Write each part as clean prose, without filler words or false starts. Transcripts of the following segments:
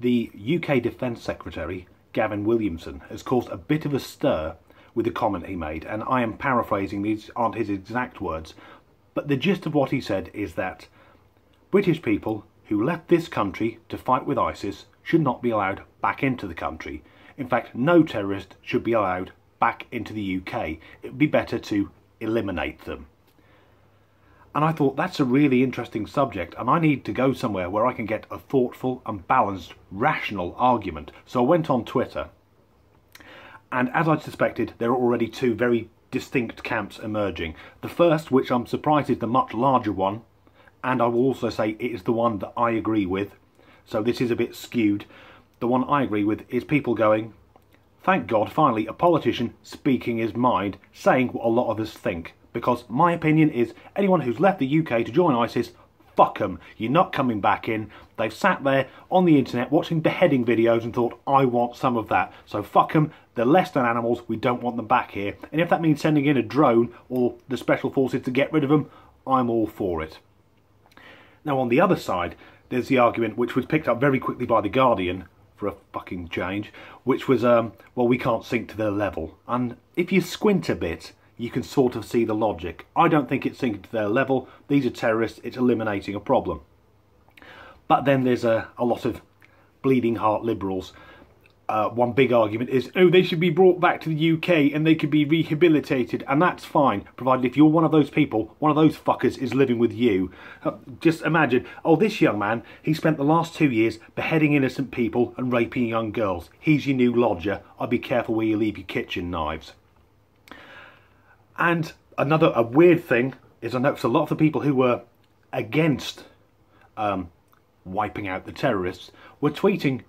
The UK Defence Secretary, Gavin Williamson, has caused a bit of a stir with the comment he made, and I am paraphrasing, these aren't his exact words, but the gist of what he said is that British people who left this country to fight with ISIS should not be allowed back into the country. In fact, no terrorist should be allowed back into the UK. It would be better to eliminate them. And I thought, that's a really interesting subject, and I need to go somewhere where I can get a thoughtful and balanced, rational argument. So I went on Twitter, and as I suspected, there are already two very distinct camps emerging. The first, which I'm surprised is the much larger one, and I will also say it is the one that I agree with, so this is a bit skewed. The one I agree with is people going, thank God, finally a politician speaking his mind, saying what a lot of us think. Because my opinion is, anyone who's left the UK to join ISIS, fuck them. You're not coming back in. They've sat there on the internet watching beheading videos and thought, I want some of that. So fuck them. They're less than animals. We don't want them back here. And if that means sending in a drone or the special forces to get rid of them, I'm all for it. Now on the other side, there's the argument which was picked up very quickly by The Guardian, for a fucking change, which was, well, we can't sink to their level. And if you squint a bit, you can sort of see the logic. I don't think it's sinking to their level. These are terrorists. It's eliminating a problem. But then there's a lot of bleeding heart liberals. One big argument is, oh, they should be brought back to the UK and they could be rehabilitated. And that's fine, provided if you're one of those people, one of those fuckers is living with you. Just imagine, oh, this young man, he spent the last 2 years beheading innocent people and raping young girls. He's your new lodger. I'd be careful where you leave your kitchen knives. And a weird thing is, I noticed a lot of the people who were against wiping out the terrorists were tweeting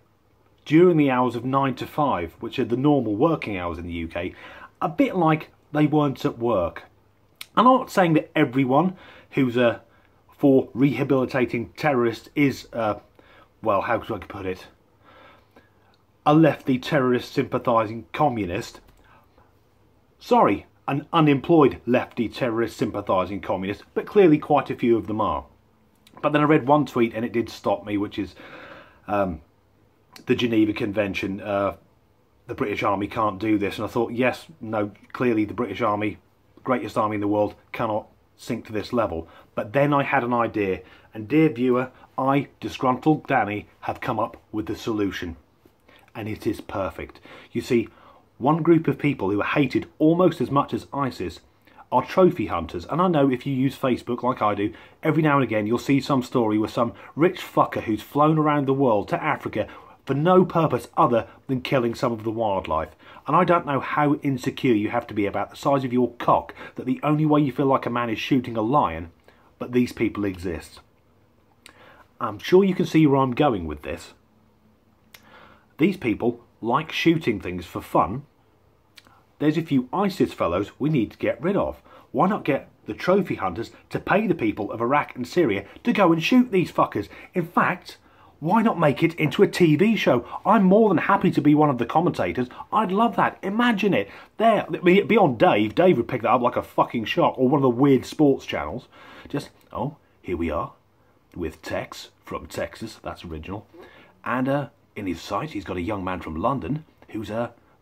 during the hours of 9 to 5, which are the normal working hours in the UK, a bit like they weren't at work. I'm not saying that everyone who's for rehabilitating terrorists is, well, how could I put it, a lefty terrorist sympathising communist. Sorry, an unemployed lefty terrorist sympathising communist, but clearly quite a few of them are. But then I read one tweet and it did stop me, which is the Geneva Convention, the British Army can't do this. And I thought, yes, no, clearly the British Army, greatest army in the world, cannot sink to this level. But then I had an idea, and dear viewer, I, Disgruntled Danny, have come up with the solution. And it is perfect. You see, one group of people who are hated almost as much as ISIS are trophy hunters. And I know if you use Facebook like I do, every now and again you'll see some story where some rich fucker who's flown around the world to Africa for no purpose other than killing some of the wildlife. And I don't know how insecure you have to be about the size of your cock that the only way you feel like a man is shooting a lion, but these people exist. I'm sure you can see where I'm going with this. These people like shooting things for fun. There's a few ISIS fellows we need to get rid of. Why not get the trophy hunters to pay the people of Iraq and Syria to go and shoot these fuckers? In fact, why not make it into a TV show? I'm more than happy to be one of the commentators. I'd love that. Imagine it. There, it'd be on Dave. Dave would pick that up like a fucking shark, or one of the weird sports channels. Just, oh, here we are with Tex from Texas. That's original. And in his sight, he's got a young man from London who's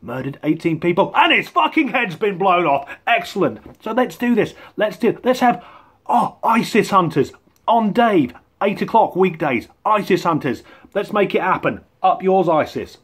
murdered 18 people and his fucking head's been blown off. Excellent. So let's do this. Let's have ISIS hunters on Dave. 8 o'clock weekdays. ISIS hunters. Let's make it happen. Up yours, ISIS.